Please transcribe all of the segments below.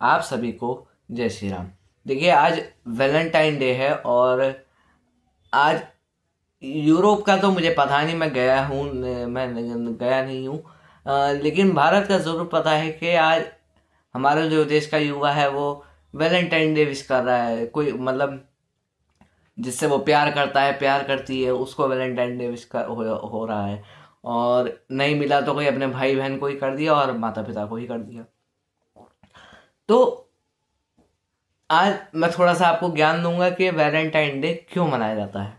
आप सभी को जय श्री राम। देखिए, आज वैलेंटाइन डे है और आज यूरोप का तो मुझे पता नहीं, मैं गया हूँ मैं गया नहीं हूँ। लेकिन भारत का ज़रूर पता है कि आज हमारा जो देश का युवा है वो वैलेंटाइन डे विश कर रहा है। कोई मतलब जिससे वो प्यार करता है, प्यार करती है, उसको वैलेंटाइन डे विश हो रहा है। और नहीं मिला तो कोई अपने भाई बहन को ही कर दिया और माता पिता को ही कर दिया। तो आज मैं थोड़ा सा आपको ज्ञान दूंगा कि वैलेंटाइन डे क्यों मनाया जाता है।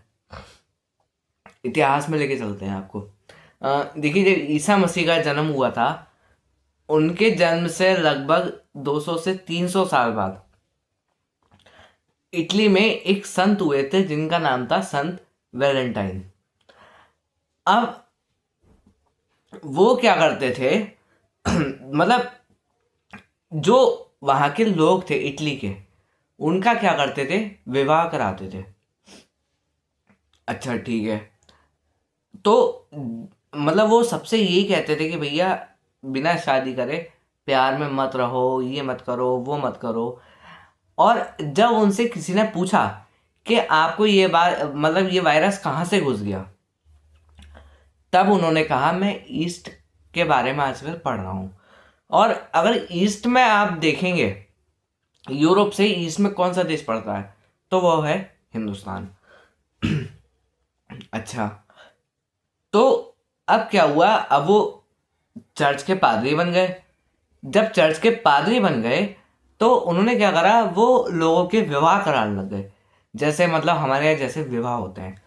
इतिहास में लेके चलते हैं आपको। देखिए, जब ईसा मसीह का जन्म हुआ था, उनके जन्म से लगभग 200 से 300 साल बाद इटली में एक संत हुए थे जिनका नाम था संत वैलेंटाइन। अब वो क्या करते थे मतलब जो वहाँ के लोग थे इटली के, उनका क्या करते थे, विवाह कराते थे। अच्छा, ठीक है। तो मतलब वो सबसे यही कहते थे कि भैया बिना शादी करे प्यार में मत रहो, ये मत करो, वो मत करो। और जब उनसे किसी ने पूछा कि आपको ये बात मतलब ये वायरस कहाँ से घुस गया, तब उन्होंने कहा मैं ईस्ट के बारे में आजकल पढ़ रहा हूँ। और अगर ईस्ट में आप देखेंगे, यूरोप से ईस्ट में कौन सा देश पड़ता है, तो वो है हिंदुस्तान। अच्छा, तो अब क्या हुआ, अब वो चर्च के पादरी बन गए। जब चर्च के पादरी बन गए तो उन्होंने क्या करा, वो लोगों के विवाह कराने लग गए। जैसे मतलब हमारे यहाँ जैसे विवाह होते हैं,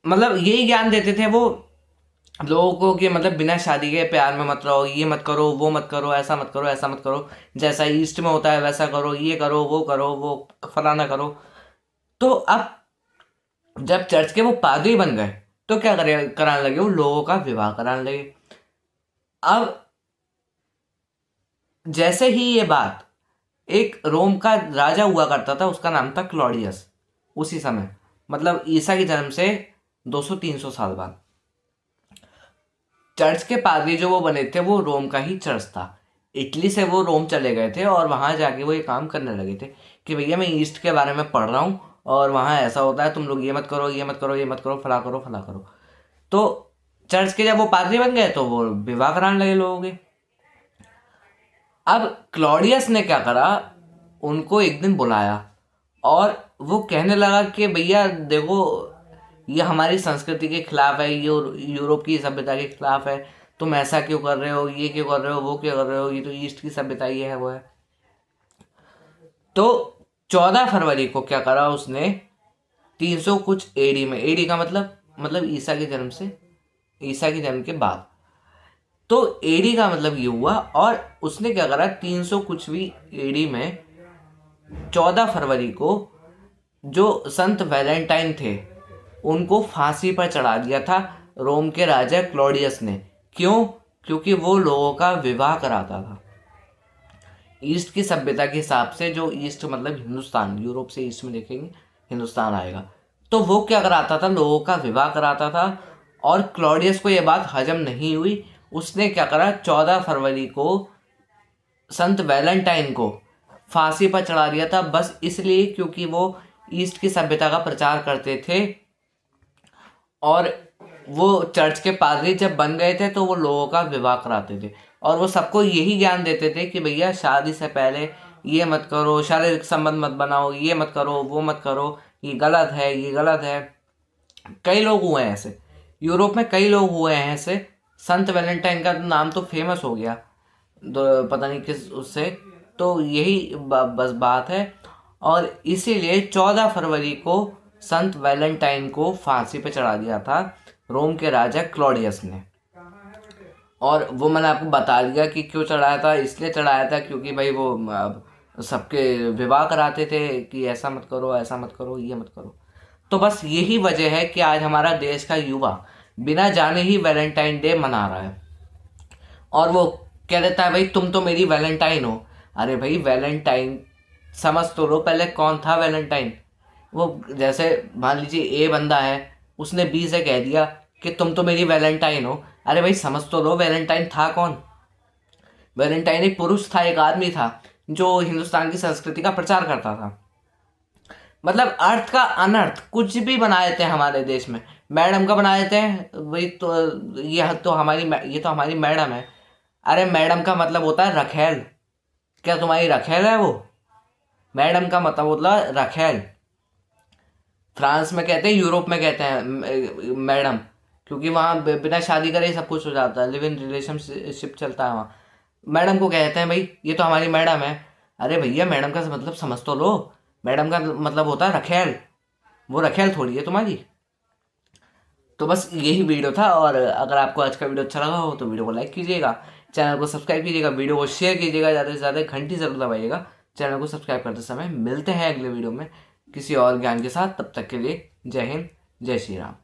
मतलब यही ज्ञान देते थे वो लोगों को कि मतलब बिना शादी के प्यार में मत रहो, ये मत करो, वो मत करो, ऐसा मत करो, ऐसा मत करो, जैसा ईस्ट में होता है वैसा करो, ये करो, वो फलाना करो। तो अब जब चर्च के वो पादरी बन गए तो क्या करे कराने लगे, वो लोगों का विवाह कराने लगे। अब जैसे ही ये बात, एक रोम का राजा हुआ करता था, उसका नाम था क्लॉडियस। उसी समय मतलब ईसा के जन्म से 200-300 साल बाद चर्च के पादरी जो वो बने थे वो रोम का ही चर्च था। इटली से वो रोम चले गए थे और वहाँ जाके वो ये काम करने लगे थे कि भैया मैं ईस्ट के बारे में पढ़ रहा हूँ और वहाँ ऐसा होता है, तुम लोग ये मत करो, ये मत करो, ये मत करो, फला करो, फला करो। तो चर्च के जब वो पादरी बन गए तो वो विवाह कराने लगे लोगों के। अब क्लॉडियस ने क्या करा, उनको एक दिन बुलाया और वो कहने लगा कि भैया देखो, ये हमारी संस्कृति के खिलाफ है, ये यूरोप की सभ्यता के खिलाफ है, तुम ऐसा क्यों कर रहे हो, ये क्यों कर रहे हो, वो क्यों कर रहे हो, ये तो ईस्ट की सभ्यता ये है वो है। तो 14 फरवरी को क्या करा उसने, 300 कुछ एडी में, एडी का मतलब ईसा के जन्म से, ईसा के जन्म के बाद, तो एडी का मतलब ये हुआ। और उसने क्या करा, 300 कुछ भी एडी में 14 फरवरी को जो संत वैलेंटाइन थे उनको फांसी पर चढ़ा दिया था रोम के राजा क्लॉडियस ने। क्यों? क्योंकि वो लोगों का विवाह कराता था। ईस्ट की सभ्यता के हिसाब से, जो ईस्ट मतलब हिंदुस्तान, यूरोप से ईस्ट में देखेंगे हिंदुस्तान आएगा, तो वो क्या कराता था, लोगों का विवाह कराता था। और क्लॉडियस को ये बात हजम नहीं हुई, उसने क्या करा, 14 फरवरी को संत वैलेंटाइन को फांसी पर चढ़ा दिया था, बस इसलिए क्योंकि वो ईस्ट की सभ्यता का प्रचार करते थे। और वो चर्च के पादरी जब बन गए थे तो वो लोगों का विवाह कराते थे और वो सबको यही ज्ञान देते थे कि भैया शादी से पहले ये मत करो, शारीरिक संबंध मत बनाओ, ये मत करो, वो मत करो, ये गलत है, ये गलत है। कई लोग हुए हैं ऐसे, यूरोप में कई लोग हुए हैं ऐसे। संत वैलेंटाइन का नाम तो फेमस हो गया, पता नहीं किस उससे। तो यही बस बात है। और इसीलिए 14 फरवरी को संत वैलेंटाइन को फांसी पे चढ़ा दिया था रोम के राजा क्लॉडियस ने। और वो मैंने आपको बता दिया कि क्यों चढ़ाया था, इसलिए चढ़ाया था क्योंकि भाई वो सबके विवाह कराते थे कि ऐसा मत करो, ऐसा मत करो, ये मत करो। तो बस यही वजह है कि आज हमारा देश का युवा बिना जाने ही वैलेंटाइन डे मना रहा है। और वो कह देता है भाई तुम तो मेरी वैलेंटाइन हो। अरे भाई वैलेंटाइन समझ तो लो पहले कौन था वैलेंटाइन। वो जैसे मान लीजिए ए बंदा है, उसने बी से कह दिया कि तुम तो मेरी वैलेंटाइन हो। अरे भाई समझ तो लो वैलेंटाइन था कौन। वैलेंटाइन एक पुरुष था, एक आदमी था जो हिंदुस्तान की संस्कृति का प्रचार करता था। मतलब अर्थ का अनर्थ कुछ भी बना देते हैं हमारे देश में। मैडम का बना देते हैं, वही तो, ये तो हमारी मैडम है। अरे मैडम का मतलब होता है रखेल। क्या तुम्हारी रखेल है वो? मैडम का मतलब होता है रखेल। फ्रांस में कहते हैं, यूरोप में कहते हैं मैडम, क्योंकि वहाँ बिना शादी करे ही सब कुछ हो जाता है, लिव इन रिलेशनशिप चलता है वहाँ। मैडम को कहते हैं भाई ये तो हमारी मैडम है। अरे भैया मैडम का मतलब समझ तो लो। मैडम का मतलब होता है रखेल। वो रखेल थोड़ी है तुम्हारी। तो बस यही वीडियो था, और अगर आपको आज का वीडियो अच्छा लगा हो तो वीडियो को लाइक कीजिएगा, चैनल को सब्सक्राइब कीजिएगा, वीडियो को शेयर कीजिएगा, ज़्यादा से ज़्यादा घंटी ज़रूर दबाइएगा चैनल को सब्सक्राइब करते समय। मिलते हैं अगले वीडियो में किसी और ज्ञान के साथ, तब तक के लिए जय हिंद, जय श्री राम।